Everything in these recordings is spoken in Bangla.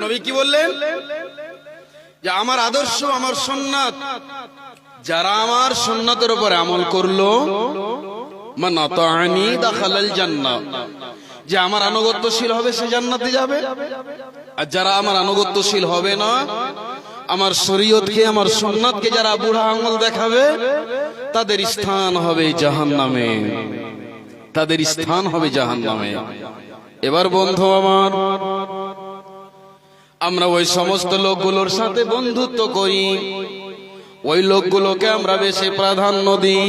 নবী কি বললেন যে আমার আদর্শ, আমার সুন্নাত, যারা আমার সুন্নাতের উপর আমল করলো, মান আতাআনি দাখালাল জান্নাহ, যে আমার আনুগত্যশীল হবে সে জান্নাতে যাবে। আর যারা আমার আনুগত্যশীল হবে না, আমার শরীয়তকে, আমার সুন্নাতকে যারা বুড়া আঙুল দেখাবে, তাদের স্থান হবে জাহান্নামে, তাদের স্থান হবে জাহান্নামে। এবার বন্ধু আমার, আমরা ওই সমস্ত লোকগুলোর সাথে বন্ধুত্ব করি, ওই লোকগুলোকে আমরা বেশি প্রাধান্য দিই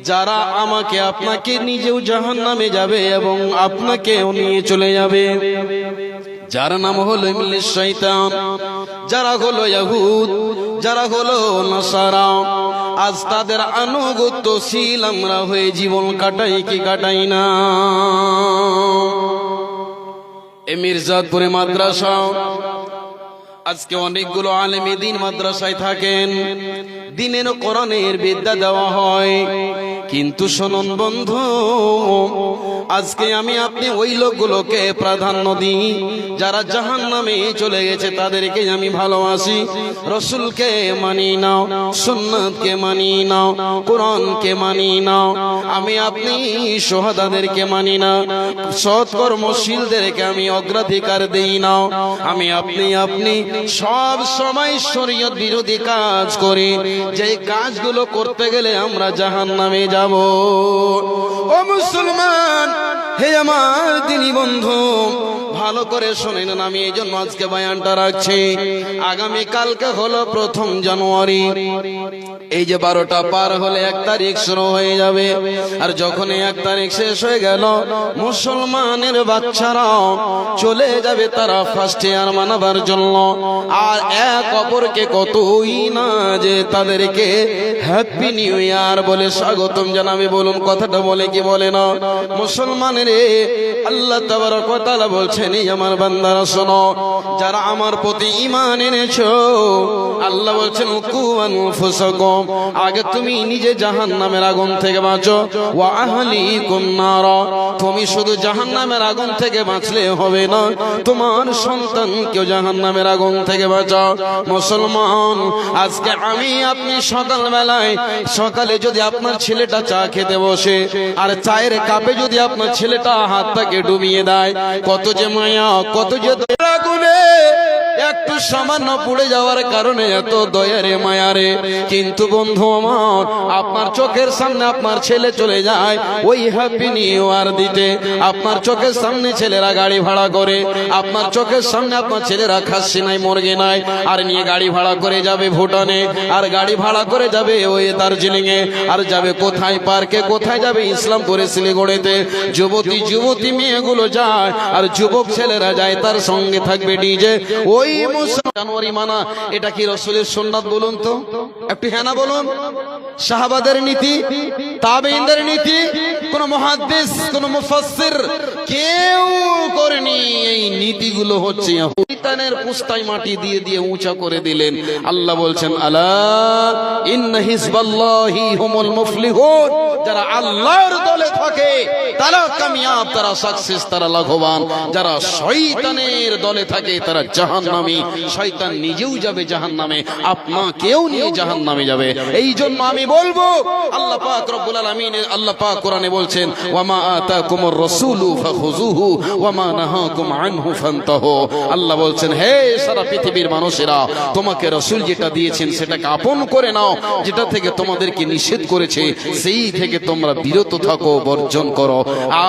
যারা আমাকে, আপনাকে নিজেও জাহান্নামে যাবে এবং আপনাকেও নিয়ে চলে যাবে। যার নাম হলো ইবলিস শয়তান, যারা হলো ইহুদ, যারা হলো নাসারা। আজ তাদের আনুগত্যশীল আমরা হয়ে জীবন কাটাই কি কাটাই না? এই মির্জাদপুরে মাদ্রাসা, আজকে অনেকগুলো আলেম দ্বীন মাদ্রাসায় থাকেন, দ্বীনের কোরআনের বিদ্যা দেওয়া হয়। কিন্তু শুনুন বন্ধু, আজকে আমি আপনি ওই লোকগুলোকে প্রাধান্য দিই যারা জাহান্নামে চলে গেছে, তাদেরকে আমি ভালোবাসি। রাসূলকে মানি নাও, সুন্নাতকে মানি নাও, কোরআনকে মানি নাও। আমি আপনি শহীদদেরকে মানি না, সৎ কর্মশীলদেরকে আমি অগ্রাধিকার দেই না। আমি আপনি সব সময় শরীয়ত বিরোধী কাজ করি, যে কাজগুলো করতে গেলে আমরা জাহান্নামে যাব। ও মুসলমান, হে আমার দ্বীনী বন্ধু, ভালো করে শোনেন। আমি এই জন্য আজকে বয়ানটা রাখছি। আগামী কালকে হলো 1 জানুয়ারি। এই যে 12টা পার হলে 1 তারিখ শুরু হয়ে যাবে। আর যখন 1 তারিখ শেষ হয়ে গেল, মুসলমানের বাচ্চারা চলে যাবে তারা ফার্স্ট ইয়ার মানাবার জন্য। আর এক অপরকে কতই না যে তাদেরকে হ্যাপি নিউ ইয়ার বলে স্বাগতম জানাবে। বলুন কথাটা বলে কি বলে না? মুসলমানের আল্লাহ তাবারক ওয়া তাআলা বলছেন, এই আমার বান্দারা শোনো, যারা আমার প্রতি ঈমান এনেছো, আল্লাহ বলছেন কু আনফুসাকুম, আগে তুমি নিজে জাহান্নামের আগুন থেকে বাঁচো, ওয়া আহলিকুম নার, তুমি শুধু জাহান্নামের আগুন থেকে বাঁচলে হবে না, তোমার সন্তানকেও জাহান্নামের আগুন থেকে বাঁচাও। মুসলমান, আজকে আমি আপনি সকালে যদি আপনার ছেলেটা চা খেতে বসে আর চায়ের কাপে যদি আপনার ছেলেটা হাতটাকে ডুবিয়ে দেয়, কত যে মায়া, কত যে দয়া, একটু সামান্য পড়ে যাওয়ার কারণে এত দয়ারে মায়ারে। কিন্তু বন্ধু আমার, আপনার চোখের সামনে আপনার ছেলে চলে যায় ওই হ্যাপি নিউ ইয়ার দিতে, আপনার চোখের সামনে ছেলেরা গাড়ি ভাড়া করে, আপনার চোখের সামনে আপনার ছেলেরা খাসি নাই, মুরগি নাই, আর নিয়ে গাড়ি ভাড়া করে যাবে ভুটানে, আর গাড়ি ভাড়া করে যাবে ওই দার্জিলিং এ, আর যাবে কোথায় পার্কে, কোথায় যাবে ইসলামপুরে, শিলিগুড়িতে। যুবতী মেয়েগুলো যায়, আর যুবক ছেলেরা যায়, তার সঙ্গে থাকবে ডিজে। ওই জানুয়ারি মানা, এটা কি রাসূলের সুন্নাত? বলুন তো একটু, হ্যাঁ না বলুন? সাহাবাদের নীতি, তাবেঈনদের নীতি, কোন মুহাদ্দিস, কোন মুফাসসির কেউ করেনি। এই নীতিগুলো হচ্ছে শয়তানের পুস্তায় মাটি দিয়ে দিয়ে উঁচা করে দিলেন। আল্লাহ বলছেন, আলা ইন্না হিজবাল্লাহি হুমুল মুফলিহুন, যারা আল্লাহর দলে থাকে তারা কামিয়াব, তারা সাকসেস, তারা লাভবান। যারা শয়তানের দলে থাকে তারা জাহান্নামী। শয়তান নিজেও যাবে জাহান্নামে, আপনাকেও নিয়ে জাহান্নামে যাবে। এই জন্য আমি বলবো, আল্লাহ পাক রব্বুল আলামিন, আল্লাহ পাক কোরআনে বলছেন, ওয়ামা আতাকুমুর রাসূলু ফাখুযুহু ওয়ামা নাহাকুম আনহু ফান্তাহু। আল্লাহ বলছেন, হে সারা পৃথিবীর মানুষেরা, তোমাকে রাসূল যেটা দিয়েছেন সেটাকে আপন করে নাও, যেটা থেকে তোমাদেরকে নিষেধ করেছে সেই থেকে তোমরা বিরত থাকো, বর্জন করো।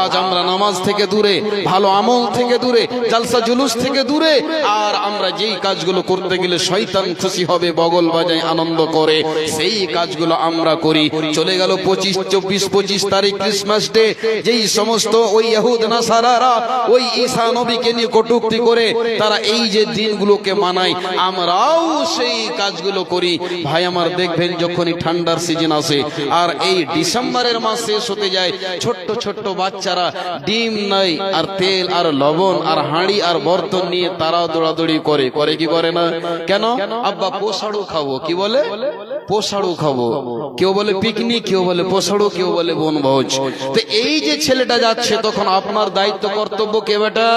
আজ আমরা নামাজ থেকে দূরে, ভালো আমল থেকে দূরে, জালসা জুলুস থেকে দূরে, আর আমরা যেই কাজগুলো করতে গেলে শয়তান খুশি হবে, বগল বাজায়, আনন্দ করে, সেই কাজগুলো আমরা করি। চলে গেল 24-25 তারিখ ক্রিসমাস ডে, যেই সমস্ত ওই ইহুদ নাসারারা ওই ঈসা নবীকে নিয়ে কটূক্তি করে তারা এই যে দিনগুলোকে মানায়, আমরাও সেই কাজগুলো করি। ভাই আমার, দেখবেন যখনই ঠান্ডার সিজন আসে আর এই ডিসেম্বরের মাস শেষ হতে যায়, ছোট্ট ছোট্ট বাচ্চারা ডিম নাই আর তেল আর লবণ আর হাঁড়ি আর বর্তন নিয়ে তারাও দৌড়াদৌড়ি করে, করে কি করে না? কেন? আব্বা পোষাড়ু খাবো, কি বলে? পোষাড়ু খাবো। কেউ বলে পিকনিক, কেউ বলে পোষাড়ু, কেউ বলে বনভোজ। তো এই যে ছেলেটা যাচ্ছে, তখন আপনার দায়িত্ব কর্তব্য কে বেটা?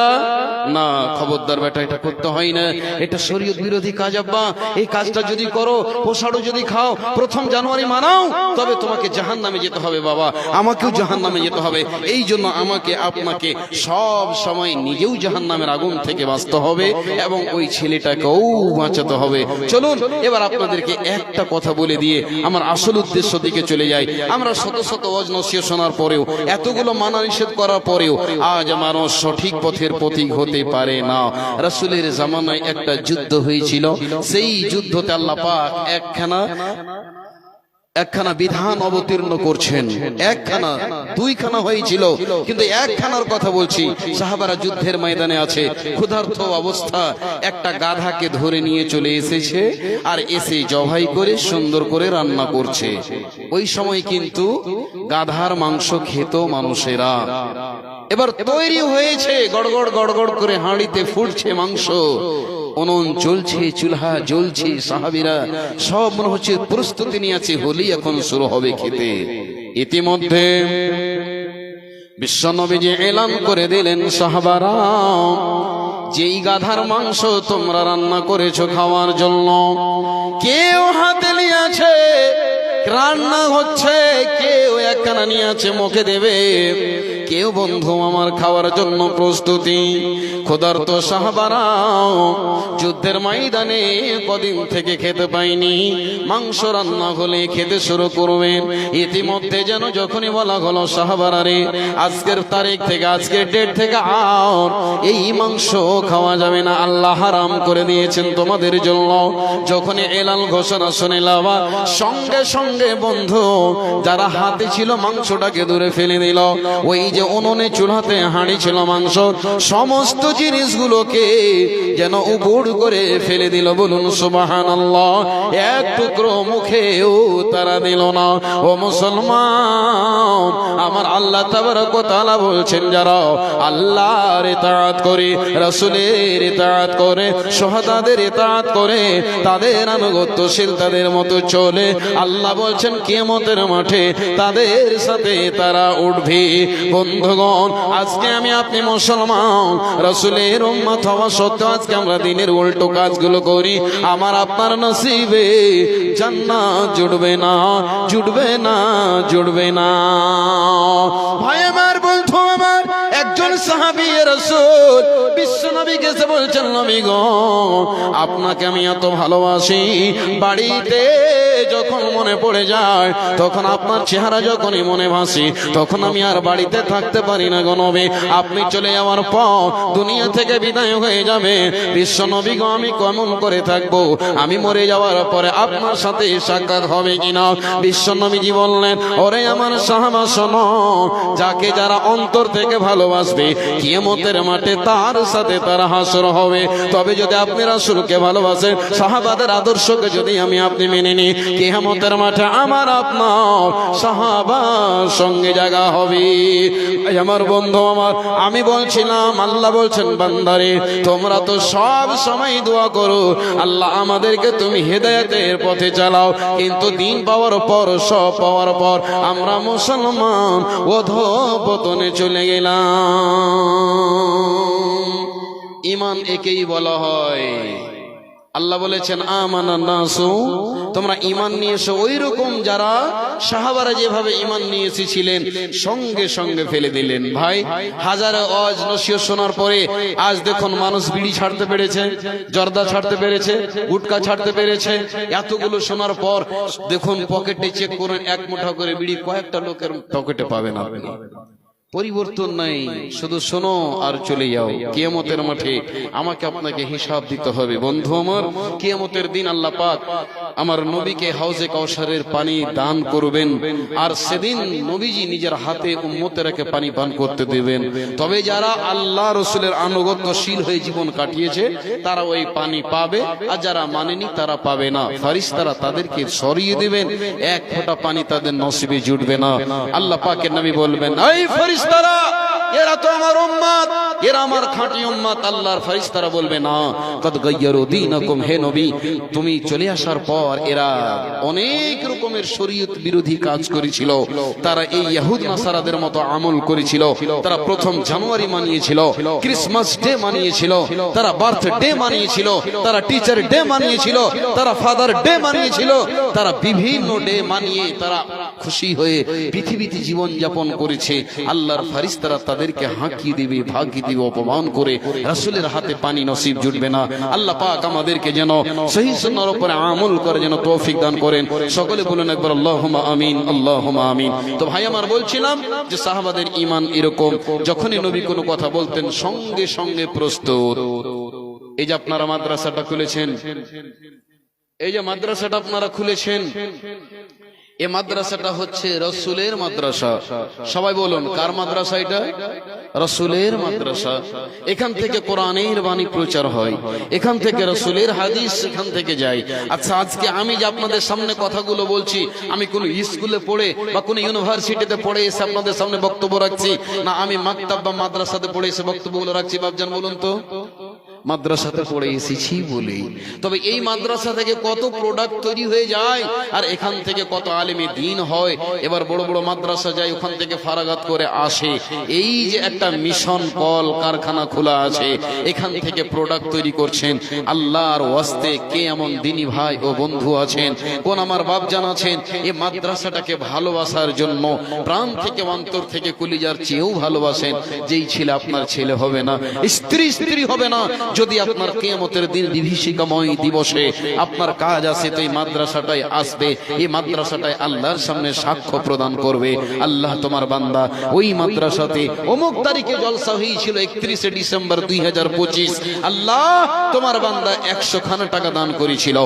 না, খবরদার বেটা, এটা করতে হয় না, এটা শরীয়ত বিরোধী কাজ আব্বা। এই কাজটা যদি করো, পোষাড়ু যদি খাও, 1 জানুয়ারি মানাও, তবে তোমাকে জাহান্নামে যেতে হবে বাবা, আমাকেও জাহান্নামে যেতে হবে। এই জন্য আমাকে আপনাকে সব সময় নিজেও জাহান্নামের আগুন থেকে বাঁচতে হবে এবং ওই ছেলেটাকেও বাঁচাতে হবে। চলুন এবার আপনাদেরকে একটা কথা বলে দিয়ে আমার আসল উদ্দেশ্য দিকে চলে যাই। আমরা শত শত ওয়াজ নসিহত শোনার পরেও, এতগুলো মানা নিষেধ করার পরেও আজ মানুষ সঠিক পথের পথিক হতে পারে না। রাসূলের জামানায় একটা যুদ্ধ হয়েছিল, সেই যুদ্ধতে আল্লাহ পাক একখানা বিধান অবতীর্ণ করছেন। একখানা, 2খানা হয়েছিল, কিন্তু একখানার কথা বলছি। সাহাবারা যুদ্ধের ময়দানে আছে, ক্ষুধার্ত অবস্থা, একটা গাধাকে ধরে নিয়ে চলে এসেছে আর এসে জবাই করে সুন্দর করে রান্না করছে। ওই সময় কিন্তু গাধার মাংস খেত মানুষেরা। এবার তৈরি হয়েছে, গড়গড় গড়গড় করে হাঁড়িতে ফুটছে মাংস, উনুন জ্বলছে, চুলহা জ্বলছে, সাহাবীরা সব মনে হচ্ছে প্রস্তুতি নিয়ে আছে, হোলি এখন শুরু হবে খেতে। ইতিমধ্যে বিশ্বনবীজি এলান করে দিলেন, সাহাবারা যেই গাধার মাংস তোমরা রান্না করেছো খাওয়ার জন্য, কেউ হাতে নিয়েছে, রান্না হচ্ছে, কেউ একখানা নিয়ে আছে মুখে দেবে, কেউ বন্ধু আমার খাওয়ার জন্য প্রস্তুতি। ক্ষুধার্ত সাহাবারা যুদ্ধের ময়দানে কদিন থেকে খেতে পাইনি, মাংস রান্না হলে খেতে শুরু করবেন। ইতিমধ্যে যেন যখনই বলা হলো সাহাবারা রে, আজকের তারিখ থেকে, আজকের ডেট থেকে আর এই মাংস খাওয়া যাবে না, আল্লাহ হারাম করে দিয়েছেন তোমাদের জন্য। যখনই এলাল ঘোষণা শুনিলাম, সঙ্গে সঙ্গে বন্ধু যারা হাতে ছিল মাংসটাকে দূরে ফেলে দিল। ওই যে উনুনে চুলাতে হাঁড়ি ছিল মাংস, সমস্ত জিনিসগুলোকে যেন উবুড় করে ফেলে দিল। বলুন সুবহানাল্লাহ। এক টুকরো মুখেও তারা দিল না। ও মুসলমান, আমার আল্লাহ তাবারক ওয়া তাআলা বলছেন, যারা আল্লাহর ইতাআত করে, রাসূলের ইতাআত করে, শহাদাদের ইতাআত করে, তাদের আনুগত্যশীল, তাদের মতো চলে, আল্লাহ বলছেন কিয়ামতের মাঠে তাদের সাথে তারা উঠবে। বন্ধুগণ, আজকে আমি আপনি মুসলমান, রাসূলের উম্মত হওয়া সত্ত্বেও আজকে আমরা দিনের উল্টো কাজগুলো করি। আমার আপনার নসিবে জান্নাত জুড়বে না, জুড়বে না, জুড়বে না। ভাই আমার, বন্ধু আমার, একজন সাহাবী রাসূল বিশ্বনবীকে এসে বলছেন, নবী গো, আপনাকে আমি এত ভালোবাসি, বাড়িতে যখন মনে পড়ে যায়, তখন আপনার চেহারা যখনই মনে ভাসি, তখন আমি আর বাড়িতে থাকতে পারি না গো নবী। আপনি চলে যাওয়ার পর দুনিয়া থেকে বিদায় হয়ে যাবে, বিশ্ব নবী গো, আমি কেমন করে থাকবো? আমি মরে যাওয়ার পরে আপনার সাথে সাক্ষাৎ হবে কিনা? বিশ্ব নবীজি বললেন, ওরে আমার সাহাবা শোনো, যাকে যারা অন্তর থেকে ভালোবাসবে, কিয়ামতের মাঠে তার সাথে তার হাসর হবে। তবে যদি আপনি রাসূলকে ভালোবাসেন, সাহাবাদের আদর্শকে যদি আমি আপনি মেনে নিই, কিয়ামতের মাঠে আমার আপনার সাহাবার সঙ্গে জায়গা হবে। আমার বন্ধু আমার, আমি বলছিলাম, আল্লাহ বলছেন, বান্দারে তোমরা তো সব সময় দোয়া করো, আল্লাহ আমাদেরকে তুমি হেদায়েতের পথে চালাও, কিন্তু দিন পাওয়ার পর, সব পাওয়ার পর আমরা মুসলমান অধঃপতনে চলে গেলাম। ঈমান একেই বলা হয়। আল্লাহ বলেছেন, আমানান নাসু, তোমরা ঈমান নিয়ে এসো। ওই রকম যারা সাহাবারা যেভাবে ঈমান নিয়ে এসেছিলেন, সঙ্গে সঙ্গে ফেলে দিলেন। ভাই, হাজারো ওয়াজ নসিহত শোনার পরে আজ দেখুন মানুষ বিড়ি ছাড়তে পেরেছে, জর্দা ছাড়তে পেরেছে, গুটকা ছাড়তে পেরেছে। এতগুলো শোনার পর দেখুন পকেটে চেক করুন, এক মুঠা করে বিড়ি কয়েকটা লোকের পকেটে পাবেন আপনি। পরিবর্তন নাই, শুধু শোনো আর চলে যাও। কিয়ামতের মাঠে আমাকে আপনাকে হিসাব দিতে হবে। বন্ধু আমার, কিয়ামতের দিন আল্লাহ পাক আমার নবীকে হাউজে কাউসারের পানি দান করবেন, আর সেদিন নবীজি নিজের হাতে উম্মতেরাকে পানি পান করতে দেবেন। তবে যারা আল্লাহ রাসূলের আনুগত্যশীল হয়ে জীবন কাটিয়েছে, তারা ওই পানি পাবে, আর যারা মানেনি তারা পাবে না। ফেরেশতারা তাদেরকে সরিয়ে দিবেন, এক ফোঁটা পানি তাদের নসিবে জুটবে না। আল্লাহ পাকের নবী বলবেন, এই ফেরেশতারা এরা তো আমার উম্মত, এরা আমার খাঁটি উম্মত। আল্লাহর ফেরেশতারা বলবে না, কদ গায়্যারু দীনাকুম, হে নবী তুমি চলে আসার পর এরা অনেক রকমের শরীয়ত বিরোধী কাজ করেছিল। তারা এই ইহুদ নাসারাদের মতো আমল করেছিল। তারা প্রথম জানুয়ারি মানিয়েছিল, ক্রিসমাস ডে মানিয়েছিল, তারা বার্থডে মানিয়েছিল, তারা টিচার ডে মানিয়েছিল, তারা ফাদার ডে মানিয়েছিল, তারা বিভিন্ন ডে মানিয়ে তারা খুশি হয়ে পৃথিবীতে জীবন যাপন করেছে। আল্লাহর ফেরেশতারা তাদেরকে হাঁকিয়ে দিবে, ভাগিয়ে দিবে, অপমান করে রাসূলের হাতে পানি নসিব জুটবে না। আল্লাহ পাক আমাদেরকে যেন সহিহ সুন্নাহর উপরে আমল করে যেন তৌফিক দান করেন। সকলে বলুন একবার আল্লাহুম্মা আমিন, আল্লাহুম্মা আমিন। তো ভাই আমার বলছিলাম যে সাহাবাদের ঈমান এরকম, যখনই নবী কোনো কথা বলতেন সঙ্গে সঙ্গে প্রস্তুত। এই যে আপনারা মাদ্রাসাটা খুলেছেন, এই যে মাদ্রাসাটা আপনারা খুলেছেন, এই মাদ্রাসাটা হচ্ছে রাসূলের মাদ্রাসা। সবাই বলুন কার মাদ্রাসা এটা? রাসূলের মাদ্রাসা। এখান থেকে কোরআনের বাণী প্রচার হয়, এখান থেকে রাসূলের হাদিস এখান থেকে যায়। আচ্ছা আজকে আমি যে আপনাদের সামনে কথাগুলো বলছি, আমি কোন স্কুলে পড়ে বা কোন ইউনিভার্সিটিতে পড়ে এসে আপনাদের সামনে বক্তব্য রাখছি না, আমি মাকতাব বা মাদ্রাসাতে পড়ে এসে বক্তব্যগুলো রাখছি? বাপজান বলুন তো, মাদ্রাসাতে পড়ে এসেছি বলেই। তবে এই মাদ্রাসা থেকে কত প্রোডাক্ট তৈরি হয়ে যায়, আর এখান থেকে কত আলেমে দ্বীন হয়। এবার বড় বড় মাদ্রাসা যায়, ওখান থেকে ফারাগাত করে আসে। এই যে একটা মিশন কল কারখানা খোলা আছে, এখান থেকে প্রোডাক্ট তৈরি করছেন। আল্লাহর ওয়াস্তে কে এমন দ্বীনী ভাই ও বন্ধু আছেন, কোন আমার বাপজান আছেন, এই মাদ্রাসাটাকে ভালোবাসার জন্য প্রাণ থেকে অন্তর থেকে কলিজার চেয়েও ভালোবাসেন? যেই ছেলে আপনার ছেলে হবে না, স্ত্রী স্ত্রী হবে না, যদি আপনার কিয়ামতের দিন বিভীষিকাময় দিবসে আপনার কাজ আছে, তো এই মাদ্রাসাটাই আসবে, এই মাদ্রাসাটাই আল্লাহর সামনে সাক্ষ্য প্রদান করবে, আল্লাহ তোমার বান্দা ওই মাদ্রাসাতে অমুক তারিখে জলসা হয়েছিল 31শে ডিসেম্বর 2025, আল্লাহ তোমার বান্দা 100 খানা টাকা দান করেছিল,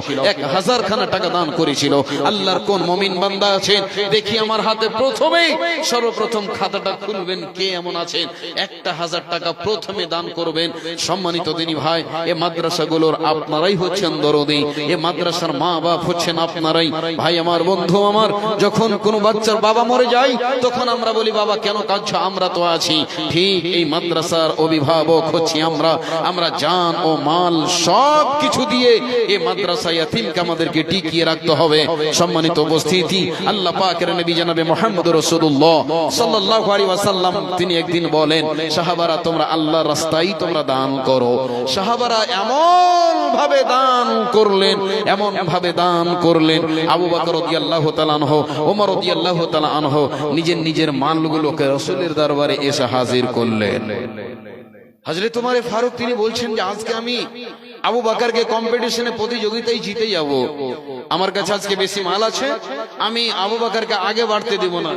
1000 খানা টাকা দান করেছিল। আল্লাহর কোন মুমিন বান্দা আছেন দেখি আমার হাতে প্রথমেই সর্বপ্রথম খাতাটা খুলবেন, কে এমন আছেন 1000 টাকা প্রথমে দান করবেন? সম্মানিত দিনী ভাই, এই মাদ্রাসাগুলোর আপনারাই হচ্ছেন দরদি, এই মাদ্রাসার মা বাপ হচ্ছেন আপনারাই। ভাই আমার, বন্ধু আমার, যখন কোনো বাচ্চার বাবা মরে যায় তখন আমরা বলি বাবা কেন কাঁদছো? আমরা তো আছি। ঠিক এই মাদ্রাসার অভিভাবক হচ্ছি আমরা। আমরা জান ও মাল সব কিছু দিয়ে এই মাদ্রাসা ইয়াতীমকে আমাদেরকে টিকিয়ে রাখতে হবে। সম্মানিত উপস্থিতি, আল্লাহ পাকের নবী জনাবে মুহাম্মদ রাসূলুল্লাহ সাল্লাল্লাহু আলাইহি ওয়াসাল্লাম তিনি একদিন বলেন, সাহাবারা তোমরা আল্লাহর রাস্তায় তোমরা দান করো। সাহাবারা এমন ভাবে দান করলেন, এমন ভাবে দান করলেন, আবু বকর রাদিয়াল্লাহু তাআলা আনহু, ওমর রাদিয়াল্লাহু তাআলা আনহু নিজের নিজের মালগুলোকে রাসূলের দরবারে এসে হাজির করলেন। হযরত ওমর ফারুক তিনি বলছেন যে আজকে আমি আবু বকরকে কম্পিটিশনে প্রতিযোগিতায় জিতে যাব। আমার কাছে আজকে বেশি মাল আছে, আমি আবু বকরকে আগে বাড়তে দেব না।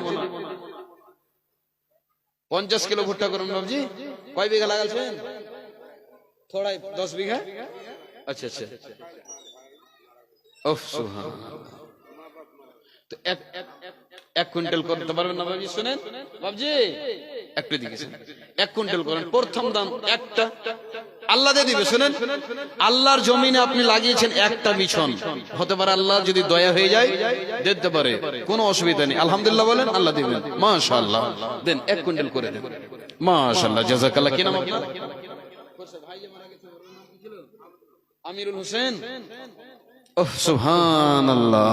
50 কিলো ভুট্টা করুন বাবজি। কয় বিঘা লাগালছেন? থোড়াই 10 বিঘা। আচ্ছা আচ্ছা, ওহ সুবহানাল্লাহ। তো এক কুইন্টাল করতে পারবেন না বাবজি? শুনেন বাবজি, একটু দিকেছেন, 1 কুইন্টাল করেন। প্রথম দাম একটা, আল্লাহ দিয়ে দিবে। শুনেন, আল্লাহর জমিনে আপনি লাগিয়েছেন একটা বিছন, হতে পারে আল্লাহ যদি দয়া হয়ে যায় দিতে পারে, কোনো অসুবিধা নেই। আলহামদুলিল্লাহ বলেন, আল্লাহ দিবেন। মাশাআল্লাহ, দেন 1 কুইন্টাল করে দেন। মাশাআল্লাহ, জাযাকাল্লাহ। কি নাম আপনার? আমিরুল হোসেন। ওহ সুবহানাল্লাহ।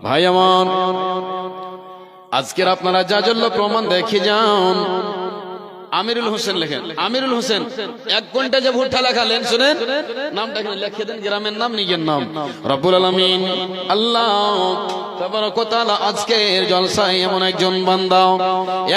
ভাই আমার, আজকের আপনারা জাজল্য প্রমাণ দেখে যান। আমিরুল হোসেন লেখেন, আমিরুল হোসেন 1 ঘন্টা যে ভুট্টা লেখালেন, শুনেন নামটা এখানে লিখে দেন, গ্রামের নাম, নিজের নাম। রব্বুল আলামিন আল্লাহ তাবারক ওয়া তাআলা আজকের জলসায় এমন একজন বান্দা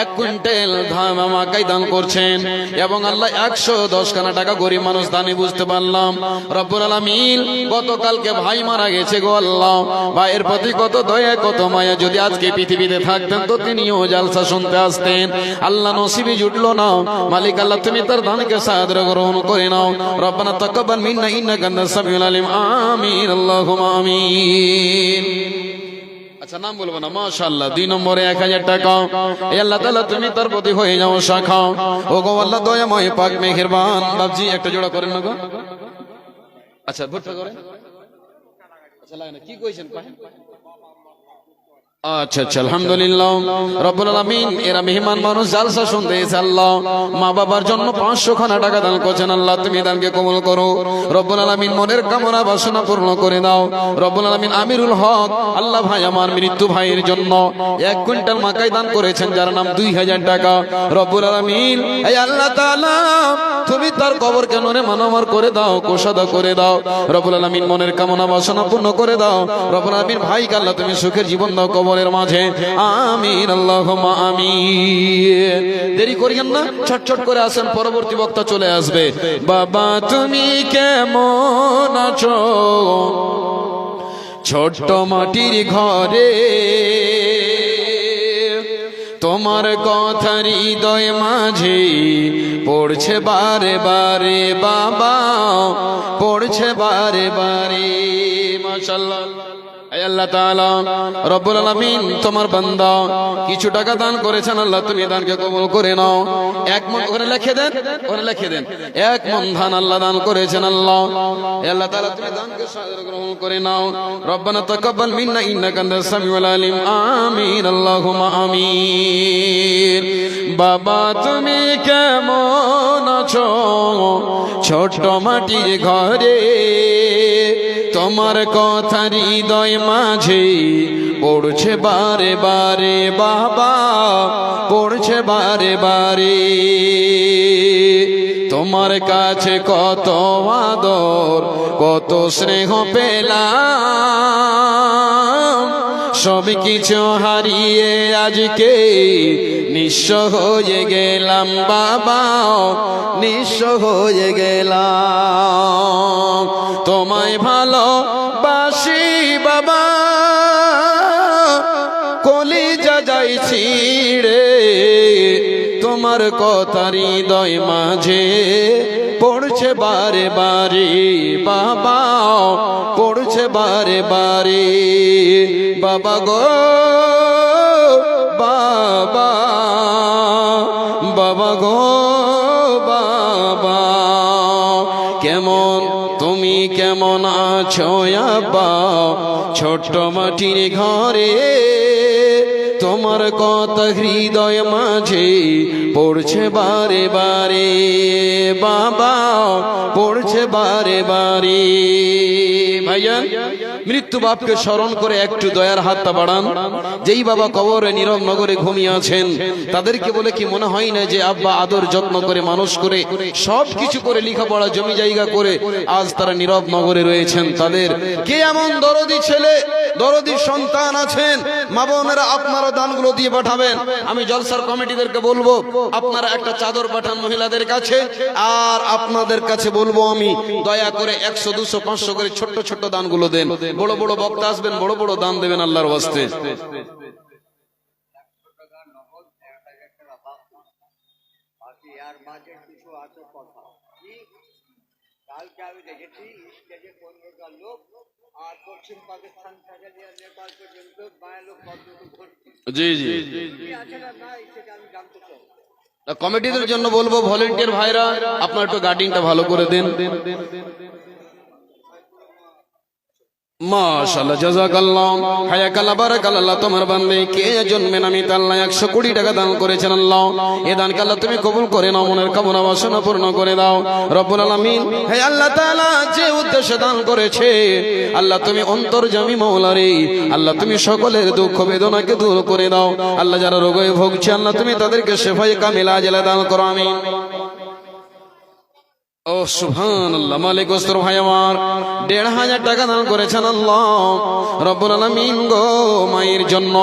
1 কুইন্টাল ধান আমাকে দান করছেন, এবং আল্লাহ 110 খানা টাকা গরিব মানুষ দানে, বুঝতে পারলাম রব্বুল আলামিন গতকালকে ভাই মারা গেছে গো আল্লাহ, ভাইয়ের প্রতি কত দয়া কত মায়া, যদি আজকে পৃথিবীতে থাকতেন তো তিনিও জলসা শুনতে আসতেন। আল্লাহ নসিবে জুটলো না। মালিক আল্লাহ তুমি তার দানকে সাদরে গ্রহণ করে নাও। রব্বানা তাকাব্বাল মিন্না ইন্নাকা আনতাস সামিউল আলিম। আমিন, আল্লাহুম্মা আমিন। আচ্ছা, নাম বলবো না। মাশাআল্লাহ। 2 নম্বরে 1000 টাকা। এই আল্লাহ তাআলা তুমি তার প্রতি হয়ে যাও শাখা। ও গো আল্লাহ দয়াময় পাক মেহেরবান। বাবজি একটা জোড়া করেন না গো। আচ্ছা ভুট্টা করেন। আচ্ছা লাগে না, কি কইছেন? আচ্ছা আচ্ছা, আলহামদুলিল্লাহ রব্বুল আলামিন। এরা মেহমান মানুষ, জালসা শুনতে এসে আল্লাহ মা বাবার জন্য 500 খানা টাকা দান করছেন। আল্লাহ তুমি দানকে কবুল করো রব্বুল আলামিন। মনের কামনা বাসনা পূর্ণ করে দাও রব্বুল আলামিন। আমিরুল হক আল্লাহ ভাই আমার মৃত্যু ভাইয়ের জন্য 1 কুইন্টাল মাকাই দান করেছেন, যার নাম 2000 টাকা রব্বুল আলামিন। এই আল্লাহ তাআলা তুমি তার কবরকে নূরে মানমার করে দাও, কোষাদা করে দাও রব্বুল আলামিন। মনের কামনা বাসনা পূর্ণ করে দাও রব্বুল আলামিন। ভাইকে আল্লাহ তুমি সুখের জীবন দাও কবরের মাঝে, আমিন আল্লাহুম্মা আমিন। দেরি করিয়েন না, ছটছট করে আসেন, পরবর্তী বক্তা চলে আসবে। বাবা তুমি কেমন আছো ছোট্ট মাটির ঘরে, তোমার কথা হৃদয় মাঝে পড়ছে বারে বারে বাবা, পড়ছে বারে বারে। মাশাআল্লাহ। এই আল্লাহ তাআলা রব্বুল আলামিন তোমার বান্দা কিছু টাকা দান করেছেন, আল্লাহ তুমি দানকে কবুল করে নাও। 1 মণ, ওখানে লিখে দেন, ওখানে লিখে দেন 1 মণ ধান আল্লাহ দান করেছেন। আল্লাহ এই আল্লাহ তাআলা তুমি দানকে সাদরে গ্রহণ করে নাও। রব্বানা তাকাব্বাল মিন্না ইন্নাকা আনতাস সামিউল আলিম, আমিন আল্লাহুম্মা আমিন। বাবা তুমি কেমন আছো ছোট্ট মাটির ঘরে, তোমার কথা হৃদয় মাঝে পড়ছে বারে বারে বাবা, পড়ছে বারে বারে। তোমার কাছে কত আদর কত স্নেহ পেলাম, সব কিছু হারিয়ে আজকে নিঃস্ব হয়ে গেলাম বাবা, নিঃস্ব হয়ে গেলাম। তোমায় ভালোবাসি বাবা, কলিজা যাই ছিড়ে, তোমার কথা হৃদয় মাঝে পড়ছে বারে বারে বাবা, পড়ছে বারে বারে বাবা গো বাবা, বাবা গো বাবা। কেমন তুমি কেমন আছো আব্বা ছোট্ট মাটির ঘরে, তোমার কথা হৃদয় মাঝে পড়ছে বারে বারে বাবা, পড়ছে বারে বারে। ভাইজান মৃত্যু বাপকে স্মরণ করে একটু দয়ার হাতটা বাড়ান। যেই বাবা কবরে নীরব নগরে ঘুমিয়ে আছেন, তাদেরকে বলে কি মনে হয় না যে আব্বা আদর যত্ন করে মানুষ করে সব কিছু করে লেখাপড়া জমি জায়গা করে আজ তারা নীরব নগরে রয়েছেন। তাদের কে এমন দরদি ছেলে দরদি সন্তান আছেন, মা বোনেরা আপনারা দানগুলো দিয়ে পাঠাবেন। আমি জলসার কমিটিদেরকে বলবো আপনারা একটা চাদর পাঠান মহিলাদের কাছে, আর আপনাদের কাছে বলবো আমি দয়া করে 100 200 500 করে ছোট্ট ছোট্ট দানগুলো দেন। বড় বড় বক্তা আসবেন, বড় বড় দান দেবেন আল্লাহর ওয়াস্তে। কালকে আমি দেখেছি স্টেজে 15টা লোক, আর পশ্চিম পাকিস্তান থেকে নিয়ে নেপাল পর্যন্ত 12 লোক জি জি আছে না নাই সেটা আমি জানতে চাই। কমিটিদের জন্য বলবো ভলেন্টিয়ার ভাইরা আপনার একটু গার্ডিংটা ভালো করে দেন। মাশাআল্লাহ, জাযাকাল্লাহ, হায়াকাল্লাহ, বারাকাল্লাহ। তোমার বান্দে কে জন্মে নামি আল্লাহ 100 কোটি টাকা দান করেছেন। আল্লাহ এই দানকে আল্লাহ তুমি কবুল করে নাও, মনের কামনা বাসনা পূর্ণ করে দাও রব্বুল আলামিন। হে আল্লাহ তাআলা যে উদ্দেশ্যে দান করেছে আল্লাহ তুমি অন্তর্যামী মাওলা রে, আল্লাহ তুমি সকলের দুঃখ বেদনাকে দূর করে দাও। আল্লাহ যারা রোগে ভুগছে আল্লাহ তুমি তাদেরকে শিফায়ে কামিলা আজলা দান করো, আমিন। ও সুবহানাল্লাহ। মালিক ওস্তর ভাই আমার 1500 টাকা দান করেছেন আল্লাহ রব্বুল আলামিন গো মায়ের জন্য।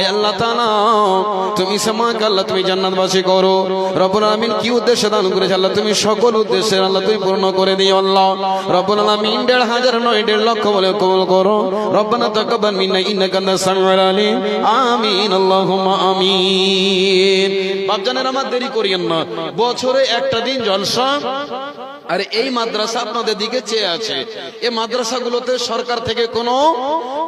এই আল্লাহ তাআলা তুমি সমাকে আল্লাহ তুমি জান্নাতবাসী করো রব্বুল আলামিন। কি উদ্দেশ্যে দান করেছে আল্লাহ তুমি সকল উদ্দেশ্যে আল্লাহ তুমি পূর্ণ করে দিও আল্লাহ রব্বুল আলামিন। 1500 নয় 1.5 লক্ষ বলে কবুল করো। রব্বানা তাকাব্বাল মিন্না ইন্নাকা আনতাস সামিউল আলিম, আমিন আল্লাহুম্মা আমিন। বাপজানেরা আমার দেরি করিয়েন না, বছরে একটা দিন জলসা আর এই মাদ্রাসা আপনাদের দিকে চেয়ে আছে। এই মাদ্রাসাগুলোতে সরকার থেকে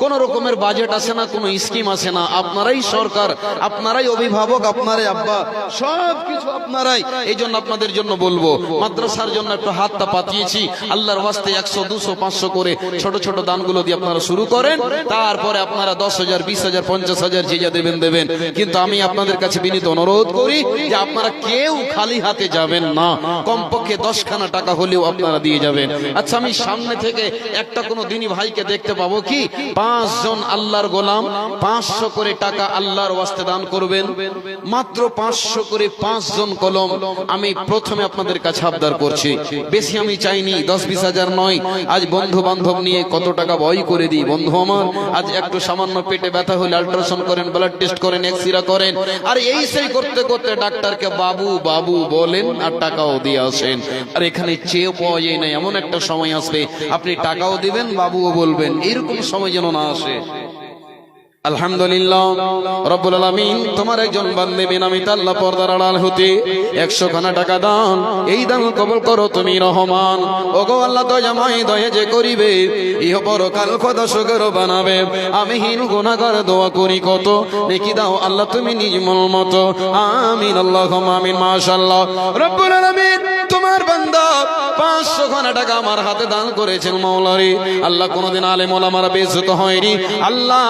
কোন রকমের বাজেট আসে না, কোনো স্কিম আসে না। আপনারাই সরকার, আপনারাই অভিভাবক, আপনারাই আব্বা, সবকিছু আপনারাই। এই জন্য আপনাদের জন্য বলবো, মাদ্রাসার জন্য একটু হাতটা পাতিয়েছি। আল্লাহর ওয়াস্তে 100, 200, 500 করে ছোট ছোট দানগুলো দিয়ে আপনারা শুরু করেন। তারপরে আপনারা 10,000, 20,000, 50,000 যে যা দেবেন। কিন্তু আমি আপনাদের কাছে বিনীত অনুরোধ করি যে আপনারা কেউ খালি হাতে যাবেন না, কমপক্ষে 10খানা টাকা হলেও আপনারা দিয়ে যাবেন। আচ্ছা, আমি সামনে থেকে একটা কোনো দিনী ভাইকে দেখতে পাবো কি? 5 জন আল্লাহর গোলাম 500 করে টাকা আল্লাহর ওয়াস্তে দান করবেন, মাত্র 500 করে 5 জন কলম। আমি প্রথমে আপনাদের কাছে আবদার করছি, বেশি আমি চাইনি, 10-20 হাজার নয়। আজ বন্ধু বান্ধব নিয়ে কত টাকা বই করে দিই। বন্ধু আমার, আজ একটু সামান্য পেটে ব্যথা হলে আল্ট্রাসাউন্ড করেন, ব্লাড টেস্ট করেন, এক্সরে করেন, আর এই সেই করতে করতে ডাক্তারকে বাবু বাবু বলেন আর টাকাও দিয়ে আসেন। আর এখানে চেয়ে পাওয়া যায় না। এমন একটা সময় আসবে আপনি টাকাও দিবেন, বাবুও বলবেন, এরকম সময় যেন না আসে। আলহামদুলিল্লাহ রব্বুল আলামিন, তোমার একজন বান্দে বেনামিত আল্লাহ পর্দার আড়াল হতে 100 খানা টাকা দান, এই দান কবুল করো তুমি রহমান। ওগো আল্লাহ, দয়াময় দয়া যে করিবে, ইহ পরকাল খোদা সুগর বানাবে। আমি হীন গুনাহগার দোয়া করি কত, নেকি দাও আল্লাহ তুমি নিজমল মতো। আমিন আল্লাহুম্মা আমিন। মাশাআল্লাহ রব্বুল আলামিন, তোমার বান্দা 500 খানা টাকা আমার হাতে দান করেছেন। মাওলারে আল্লাহ, কোনদিন আলেম ওলামারা বেইজ্জত হয়নি। আল্লাহ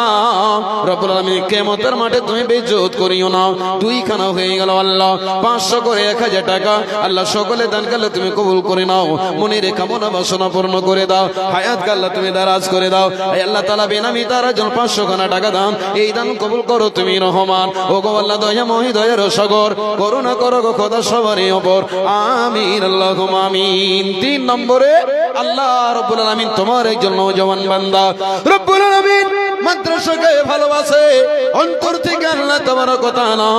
রব্বুল আলামিন, কিয়ামতের মাঠে তুমি বেইজ্জত করিও না। 2 খানা হয়ে গেল আল্লাহ, 500 করে 1000 টাকা আল্লাহ সকলে দান করলে তুমি কবুল করে নাও। মনের কামনা বাসনা পূর্ণ করে দাও, হায়াত আল্লাহ তুমি দারাজ করে দাও। এই আল্লাহ তাআলা বেনামি তারা জন 500 খানা টাকা দান, এই দান কবুল করো তুমি রহমান। ওগো আল্লাহ, দয়াময় দয়ার সাগর, করুণা করো গো খোদা সবারই উপর। আমিন আল্লাহুম্মা আমিন। 3 নম্বরে আল্লাহ রব্বুল আলামিন, তোমার একজন নওজওয়ান বান্দা রব্বুল আলামিন মাদ্রাসাকে ভালোবাসে অন্তর থেকে। আল্লাহ তাবারক ওয়া তাআলা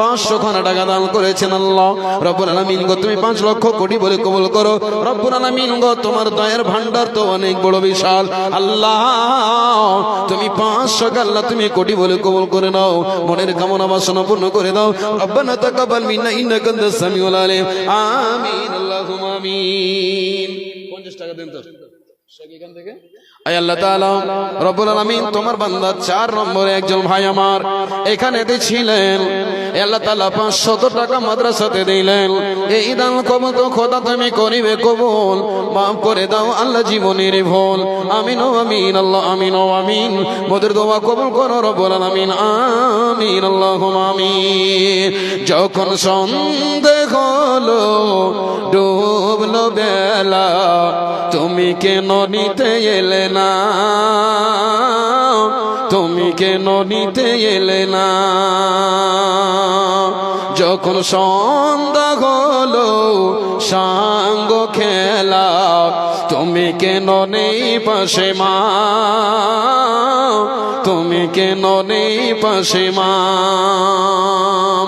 500 খানা টাকা দান করেছেন। আল্লাহ রব্বুল আলামিন গো, তুমি 5 লক্ষ কোটি বলে কবুল করো। রব্বুল আলামিন গো, তোমার দয়ার ভান্ডার তো অনেক বড় বিশাল। আল্লাহ তুমি 500 কে আল্লাহ তুমি কোটি বলে কবুল করে নাও, মনের কামনা বাসনা পূর্ণ করে দাও। রব্বানা তাকাব্বাল মিন্না ইন্নাকা আনতাস সামিউল আলিম। আমিন আল্লাহুম্মা আমিন। 50 টাকা দেন তো এখান থেকে। আয় আল্লাহ তাআলা রব্বুল আলামিন, তোমার বান্দা 4 নম্বরে একজন ভাই আমার এখানে ছিলেন। আল্লাহ তাআলা 500 টাকা মাদ্রাসাতে দিলেন। এই দান কবুল তো খোদা তুমি করিবে কবুল, মাফ করে দাও আল্লাহ জীবনের ভুল। আমিন ও আমিন আল্লাহ, আমিন ও আমিন। মোদের দোয়া কবুল করো রব্বুল আলামিন। আমিন আল্লাহুম্মা আমিন। যখন সন্দেহ হলো ডুবলো বেলা, তুমি কেন নিতে এলে না, তুমি কেন নিতে এলে না। যখন সন্ধ্যা হলো সাঙ্গ খেলা, তুমি কেন নেই পাশে মা, তুমি কেন নেই পাশে মা।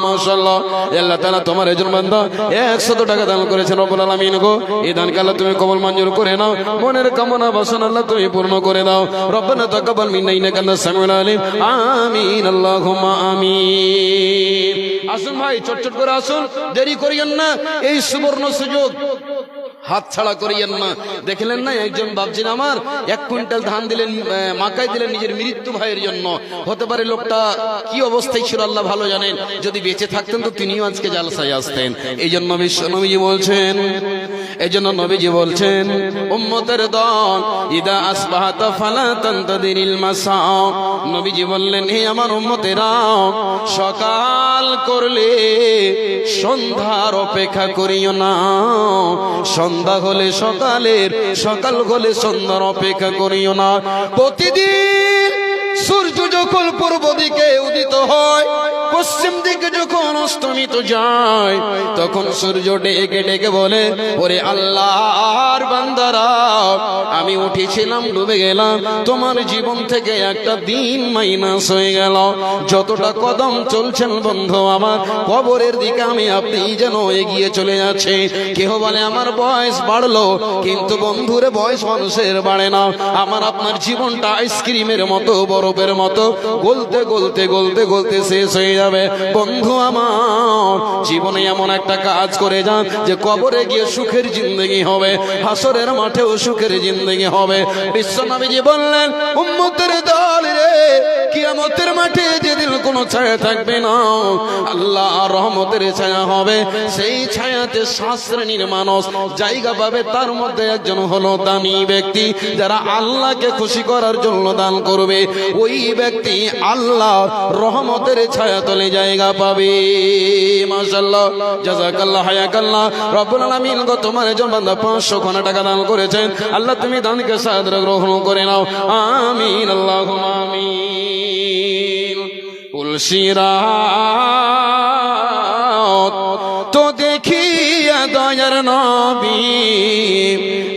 মাশাআল্লাহ, আল্লাহ তাআলা তোমার একজন বান্দা 100 টাকা দান করেছেন। রব্বুল আলামিন গো, এই দানকে আল্লাহ তুমি কবুল মঞ্জুর করে নাও, মনের কামনা বাসনা আল্লাহ তুমি পূর্ণ করে দাও। রব্বানা তাকাব্বাল মিন্না ইন্নাকা আনতাস সামিউল আলিম। আমিন আল্লাহুম্মা আমিন। আসুন ভাই, চটচট করে আসুন, দেরি করিয়েন না, এই সুবর্ণ সুযোগ হাত ছাড়া করিয়েন না। দেখলেন না, একজন বাপজিন আমার 1 কুইন্টাল ধান দিলেন, মাকাই দিলেন নিজের মৃত্যু ভাইয়ের জন্য। হতে পারে লোকটা কি অবস্থায় ছিল আল্লাহ ভালো জানেন। যদি বেঁচে থাকতেন তো তিনিও আজকে জালসায় আসতেন। এই জন্য নবীজি বলছেন, এই জন্য নবীজি বলছেন, উম্মতের দল ইদা আসবাহাতা ফালা তানতাদিরিল মাসা। নবীজি বললেন, হে আমার উম্মতেরা, সকাল করলে সন্ধ্যার অপেক্ষা করিও না, সন্ধ্যা হলে সকালের, সকাল হলে সন্ধ্যার অপেক্ষা করিও না। প্রতিদিন সূর্য যখন পূর্ব দিকে উদিত হয়, পশ্চিম দিকে যখন অস্তমিত যায়, তখন সূর্য ডেকে ডেকে বলে, ওরে আল্লাহর বান্দা, বান্দারা, আমি উঠেছিলাম ডুবে গেলাম, তোমার জীবন থেকে একটা দিন মাইনাস হয়ে গেল। যতটা কদম চলছেন বন্ধু আমার, কবরের দিকে আমি আপনি যেন এগিয়ে চলে যাচ্ছে। কেহ বলে আমার বয়স বাড়লো, কিন্তু বন্ধুরে বয়স মানুষের বাড়ে না। আমার আপনার জীবনটা আইসক্রিমের মতো, বরফের মতো গলতে গলতে গলতে গলতে শেষ হয়ে যাবে। বন্ধু আমার, জীবনে এমন একটা কাজ করে যান যে কবরে গিয়ে সুখের জিন্দেগি হবে, হাসরের মাঠেও সুখের জিন্দেগি হবে। বিশ্বনবীজি বললেন, উম্মতের দল রে, কিয়ামতের মাঠে যেদিন কোনো ছায়া থাকবে না, আল্লাহ রহমতের ছায়া হবে। সেই ছায়াতে 7 শ্রেণীর মানুষ জায়গা পাবে। তার মধ্যে একজন হলো দামি ব্যক্তি, যারা আল্লাহকে খুশি করার জন্য দান করবে। ওই ব্যক্তি আল্লাহ রহমতের ছায়া তলে জায়গা পাবে। মাশাআল্লাহ, জাযাকাল্লাহ, হায়াকাল্লাহ। রব্বুল আলামিন গো তোমার একজন বান্দা 500 খানা টাকা দান করেছেন। আল্লাহ তুমি দানকে সাদরে গ্রহণ করে নাও। আমিন, আল্লাহুম্মা আমিন। তুলসিরাত তো দেখিয়া দয়ার নবী,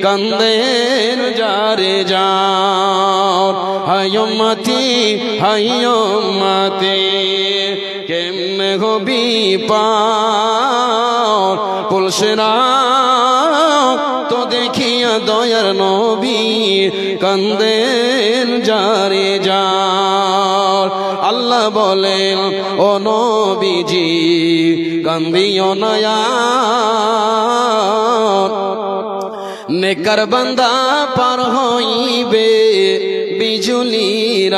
কান্দেন যারে যাও। হায়ুম্মতি হায়ুম্মতি, কেমনে হবি পার। তুলসিরাত তো দেখিয়া দয়ার নবী, কান্দেন যারে যাও। আল্লাহ বলেন, ও নবীজি কান্দিও না, নেকর বান্দা পার হইবে বিজুলির